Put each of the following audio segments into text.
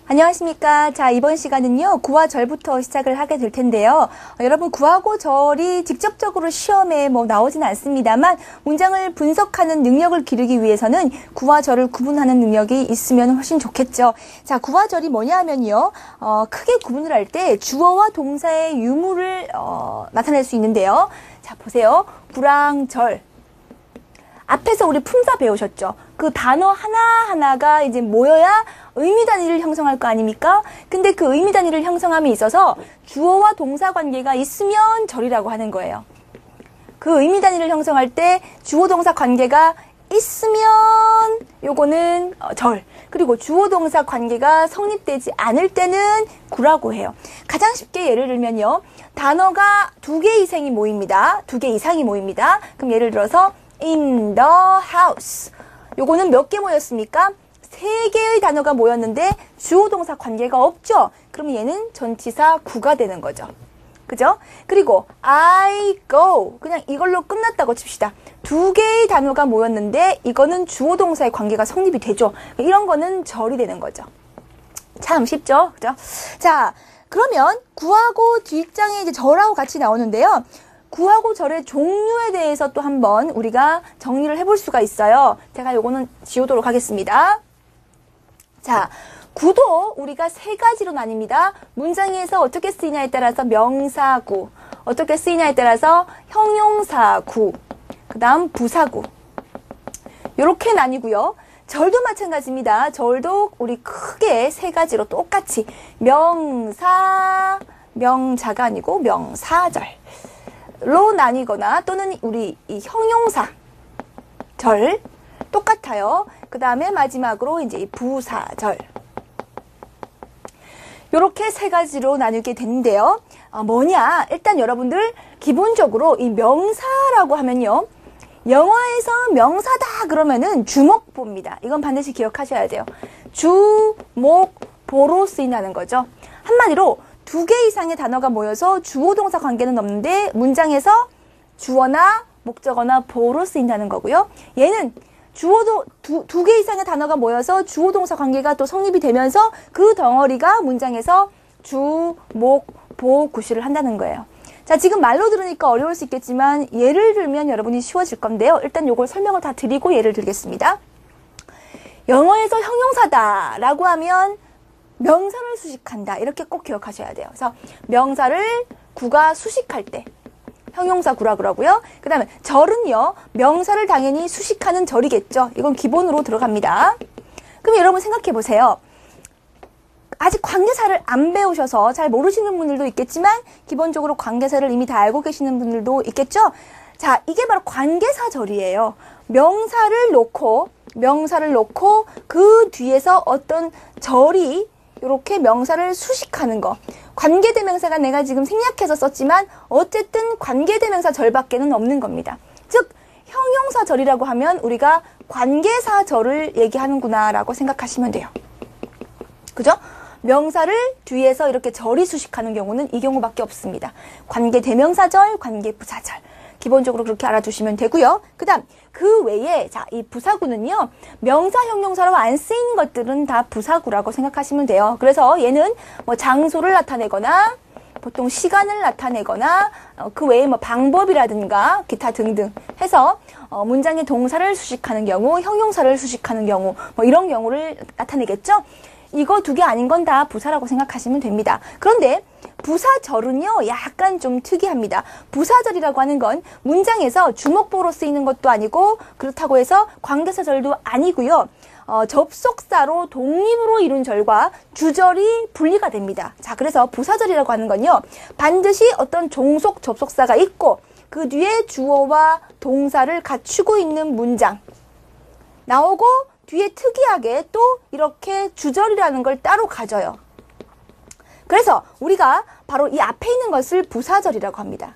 안녕하십니까. 자, 이번 시간은요, 구와 절부터 시작을 하게 될 텐데요. 여러분, 구하고 절이 직접적으로 시험에 나오진 않습니다만, 문장을 분석하는 능력을 기르기 위해서는 구와 절을 구분하는 능력이 있으면 훨씬 좋겠죠. 자, 구와 절이 뭐냐 하면요, 크게 구분을 할 때 주어와 동사의 유무를, 나타낼 수 있는데요. 자, 보세요. 구랑 절. 앞에서 우리 품사 배우셨죠? 그 단어 하나하나가 이제 모여야 의미 단위를 형성할 거 아닙니까? 근데 그 의미 단위를 형성함에 있어서 주어와 동사 관계가 있으면 절이라고 하는 거예요. 그 의미 단위를 형성할 때 주어 동사 관계가 있으면 요거는 절. 그리고 주어 동사 관계가 성립되지 않을 때는 구라고 해요. 가장 쉽게 예를 들면요. 단어가 2개 이상이 모입니다. 2개 이상이 모입니다. 그럼 예를 들어서 in the house. 요거는 몇 개 모였습니까? 3개의 단어가 모였는데 주어 동사 관계가 없죠? 그럼 얘는 전치사 구가 되는 거죠. 그죠? 그리고 I go. 그냥 이걸로 끝났다고 칩시다. 2개의 단어가 모였는데 이거는 주어 동사의 관계가 성립이 되죠. 이런 거는 절이 되는 거죠. 참 쉽죠? 그죠? 자, 그러면 구하고 뒷장에 이제 절하고 같이 나오는데요. 구하고 절의 종류에 대해서 또 한번 우리가 정리를 해볼 수가 있어요. 제가 요거는 지우도록 하겠습니다. 자, 구도 우리가 3가지로 나뉩니다. 문장에서 어떻게 쓰이냐에 따라서 명사구, 어떻게 쓰이냐에 따라서 형용사구, 그 다음 부사구. 요렇게 나뉘고요. 절도 마찬가지입니다. 절도 우리 크게 3가지로 똑같이 명사, 명자가 아니고 명사절. 로 나뉘거나 또는 우리 이 형용사 절 똑같아요. 그 다음에 마지막으로 이제 이 부사절. 요렇게 3가지로 나누게 되는데요. 뭐냐? 일단 여러분들 기본적으로 이 명사라고 하면요. 영어에서 명사다 그러면은 주목보입니다. 이건 반드시 기억하셔야 돼요. 주목보로 쓰인다는 거죠. 한마디로 2개 이상의 단어가 모여서 주어 동사 관계는 없는데 문장에서 주어나 목적어나 보로 쓰인다는 거고요. 얘는 주어도 2개 이상의 단어가 모여서 주어 동사 관계가 또 성립이 되면서 그 덩어리가 문장에서 주, 목, 보 구실을 한다는 거예요. 자, 지금 말로 들으니까 어려울 수 있겠지만 예를 들면 여러분이 쉬워질 건데요. 일단 요걸 설명을 다 드리고 예를 들겠습니다. 영어에서 형용사다 라고 하면 명사를 수식한다. 이렇게 꼭 기억하셔야 돼요. 그래서 명사를 구가 수식할 때 형용사 구라 그러고요. 그 다음에 절은요. 명사를 당연히 수식하는 절이겠죠. 이건 기본으로 들어갑니다. 그럼 여러분 생각해 보세요. 아직 관계사를 안 배우셔서 잘 모르시는 분들도 있겠지만 기본적으로 관계사를 이미 다 알고 계시는 분들도 있겠죠. 자, 이게 바로 관계사절이에요. 명사를 놓고 그 뒤에서 어떤 절이 이렇게 명사를 수식하는 거. 관계대명사가 내가 지금 생략해서 썼지만 어쨌든 관계대명사 절밖에는 없는 겁니다. 즉 형용사절이라고 하면 우리가 관계사절을 얘기하는구나 라고 생각하시면 돼요. 그죠? 명사를 뒤에서 이렇게 절이 수식하는 경우는 이 경우밖에 없습니다. 관계대명사절, 관계부사절. 기본적으로 그렇게 알아두시면 되고요. 그 다음 그 외에 자, 이 부사구는요. 명사, 형용사로 안 쓰인 것들은 다 부사구라고 생각하시면 돼요. 그래서 얘는 뭐 장소를 나타내거나 보통 시간을 나타내거나 그 외에 뭐 방법이라든가 기타 등등 해서 문장의 동사를 수식하는 경우, 형용사를 수식하는 경우 뭐 이런 경우를 나타내겠죠. 이거 2개 아닌 건 다 부사라고 생각하시면 됩니다. 그런데 부사절은요, 약간 좀 특이합니다. 부사절이라고 하는 건 문장에서 주목보로 쓰이는 것도 아니고 그렇다고 해서 관계사절도 아니고요. 접속사로 독립으로 이룬 절과 주절이 분리가 됩니다. 자, 그래서 부사절이라고 하는 건요, 반드시 어떤 종속 접속사가 있고 그 뒤에 주어와 동사를 갖추고 있는 문장 나오고 뒤에 특이하게 또 이렇게 주절이라는 걸 따로 가져요. 그래서 우리가 바로 이 앞에 있는 것을 부사절이라고 합니다.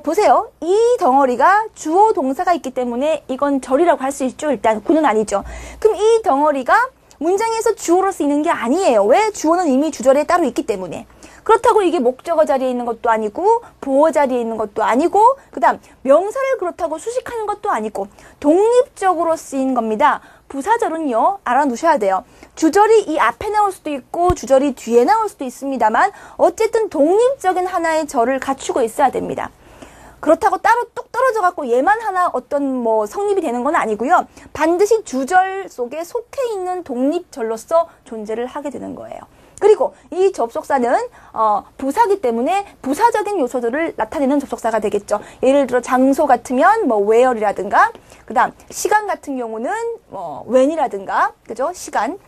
보세요. 이 덩어리가 주어 동사가 있기 때문에 이건 절이라고 할 수 있죠. 일단 구는 아니죠. 그럼 이 덩어리가 문장에서 주어로 쓰이는 게 아니에요. 왜? 주어는 이미 주절에 따로 있기 때문에. 그렇다고 이게 목적어 자리에 있는 것도 아니고 보어 자리에 있는 것도 아니고 그 다음 명사를 그렇다고 수식하는 것도 아니고 독립적으로 쓰인 겁니다. 부사절은요, 알아두셔야 돼요. 주절이 이 앞에 나올 수도 있고 주절이 뒤에 나올 수도 있습니다만 어쨌든 독립적인 하나의 절을 갖추고 있어야 됩니다. 그렇다고 따로 뚝 떨어져 갖고 얘만 하나 어떤 뭐 성립이 되는 건 아니고요. 반드시 주절 속에 속해 있는 독립절로서 존재를 하게 되는 거예요. 그리고 이 접속사는 부사기 때문에 부사적인 요소들을 나타내는 접속사가 되겠죠. 예를 들어 장소 같으면 뭐 where이라든가, 그다음 시간 같은 경우는 뭐 when이라든가, 그죠? 시간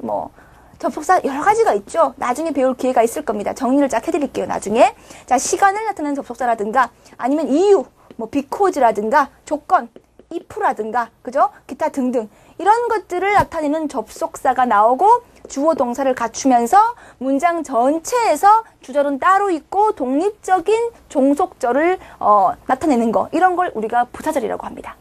뭐 접속사 여러 가지가 있죠. 나중에 배울 기회가 있을 겁니다. 정리를 쫙 해드릴게요. 나중에. 자, 시간을 나타내는 접속사라든가, 아니면 이유, 뭐 because라든가, 조건, if라든가, 그죠? 기타 등등 이런 것들을 나타내는 접속사가 나오고 주어 동사를 갖추면서 문장 전체에서 주절은 따로 있고 독립적인 종속절을 나타내는 거, 이런 걸 우리가 부사절이라고 합니다.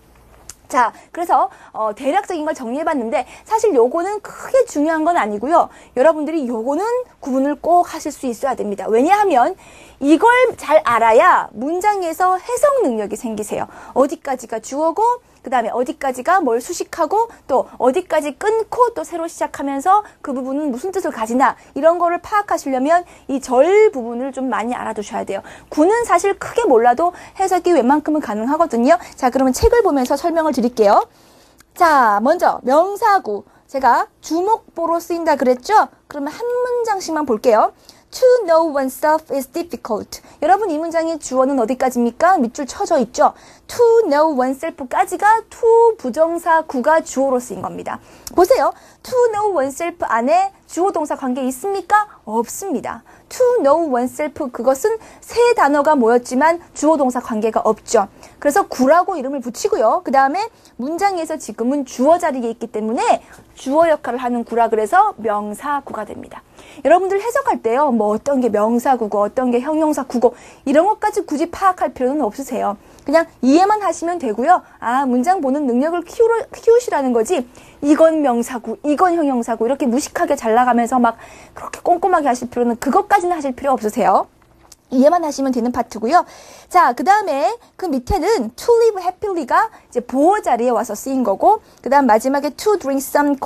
자, 그래서 대략적인 걸 정리해봤는데 사실 요거는 크게 중요한 건 아니고요. 여러분들이 요거는 구분을 꼭 하실 수 있어야 됩니다. 왜냐하면 이걸 잘 알아야 문장에서 해석 능력이 생기세요. 어디까지가 주어고, 그 다음에 어디까지가 뭘 수식하고, 또 어디까지 끊고 또 새로 시작하면서 그 부분은 무슨 뜻을 가지나, 이런 거를 파악하시려면 이 절 부분을 좀 많이 알아두셔야 돼요. 구는 사실 크게 몰라도 해석이 웬만큼은 가능하거든요. 자, 그러면 책을 보면서 설명을 드릴게요. 자, 먼저 명사구. 제가 주목보로 쓰인다 그랬죠? 그러면 한 문장씩만 볼게요. To know oneself is difficult. 여러분, 이 문장의 주어는 어디까지입니까? 밑줄 쳐져 있죠? To know oneself까지가 to 부정사 구가 주어로 쓰인 겁니다. 보세요. To know oneself 안에 주어 동사 관계 있습니까? 없습니다. To know oneself, 그것은 세 단어가 모였지만 주어 동사 관계가 없죠. 그래서 구라고 이름을 붙이고요. 그 다음에 문장에서 지금은 주어 자리에 있기 때문에 주어 역할을 하는 구라 그래서 명사구가 됩니다. 여러분들 해석할 때요, 뭐 어떤 게 명사구고 어떤 게 형용사구고 이런 것까지 굳이 파악할 필요는 없으세요. 그냥 이해만 하시면 되고요. 아, 문장 보는 능력을 키우시라는 거지, 이건 명사구, 이건 형용사구 이렇게 무식하게 잘 나가면서 막 그렇게 꼼꼼하게 하실 필요는, 그것까지는 하실 필요 없으세요. 이해만 하시면 되는 파트고요. 자, 그 다음에 그 밑에는 to live happy가 이제 보어 자리에 와서 쓰인 거고, 그 다음 마지막에 to drink some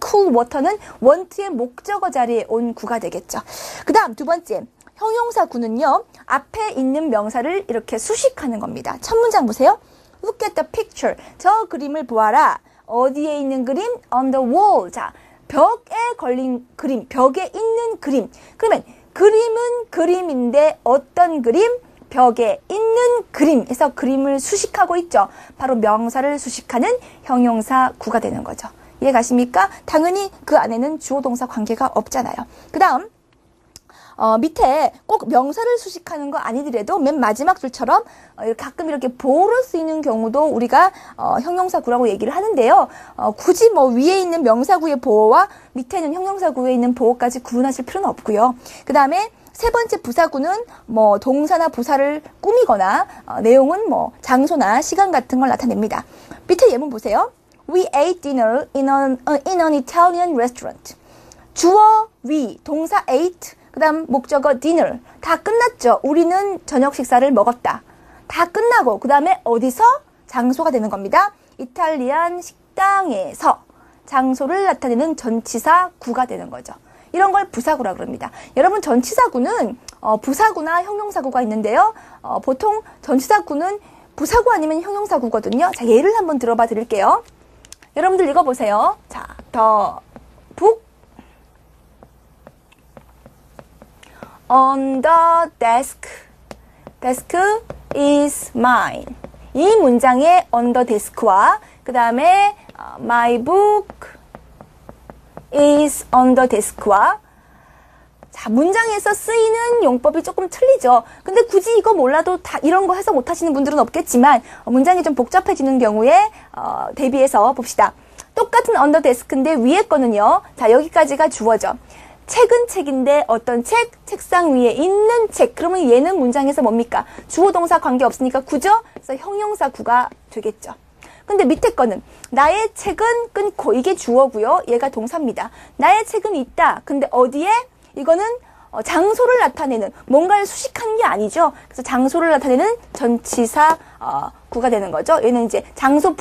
cool water는 want의 목적어 자리에 온 구가 되겠죠. 그 다음 두 번째, 형용사 구는요, 앞에 있는 명사를 이렇게 수식하는 겁니다. 첫 문장 보세요. Look at the picture. 저 그림을 보아라. 어디에 있는 그림? On the wall. 자, 벽에 걸린 그림, 벽에 있는 그림. 그러면 그림은 그림인데 어떤 그림? 벽에 있는 그림 해서 그림을 수식하고 있죠. 바로 명사를 수식하는 형용사 구가 되는 거죠. 이해 가십니까? 당연히 그 안에는 주어 동사 관계가 없잖아요. 그 다음 밑에 꼭 명사를 수식하는 거 아니더라도 맨 마지막 줄처럼 가끔 이렇게 보어로 쓰이는 경우도 우리가 형용사구라고 얘기를 하는데요. 굳이 뭐 위에 있는 명사구의 보어와 밑에 있는 형용사구에 있는 보어까지 구분하실 필요는 없고요. 그 다음에 세 번째 부사구는 뭐 동사나 부사를 꾸미거나 내용은 뭐 장소나 시간 같은 걸 나타냅니다. 밑에 예문 보세요. We ate dinner in an Italian restaurant. 주어 we, 동사 ate, 그 다음 목적어 dinner. 다 끝났죠. 우리는 저녁 식사를 먹었다. 다 끝나고 그 다음에 어디서? 장소가 되는 겁니다. 이탈리안 식당에서. 장소를 나타내는 전치사 구가 되는 거죠. 이런 걸 부사구라 그럽니다. 여러분, 전치사구는 부사구나 형용사구가 있는데요. 보통 전치사구는 부사구 아니면 형용사구거든요. 자, 예를 한번 들어봐 드릴게요. 여러분들 읽어보세요. 자, the book on the desk. desk is mine. 이 문장의 on the desk와 그 다음에 my book is on the desk와, 자, 문장에서 쓰이는 용법이 조금 틀리죠. 근데 굳이 이거 몰라도 다 이런 거 해석 못 하시는 분들은 없겠지만 문장이 좀 복잡해지는 경우에 대비해서 봅시다. 똑같은 on the desk인데 위에 거는요. 자, 여기까지가 주어죠. 책은 책인데 어떤 책? 책상 위에 있는 책. 그러면 얘는 문장에서 뭡니까? 주어 동사 관계 없으니까 구죠? 그래서 형용사 구가 되겠죠. 근데 밑에 거는 나의 책은 끊고, 이게 주어고요. 얘가 동사입니다. 나의 책은 있다. 근데 어디에? 이거는 장소를 나타내는, 뭔가를 수식하는 게 아니죠. 그래서 장소를 나타내는 전치사 구가 되는 거죠. 얘는 이제 장소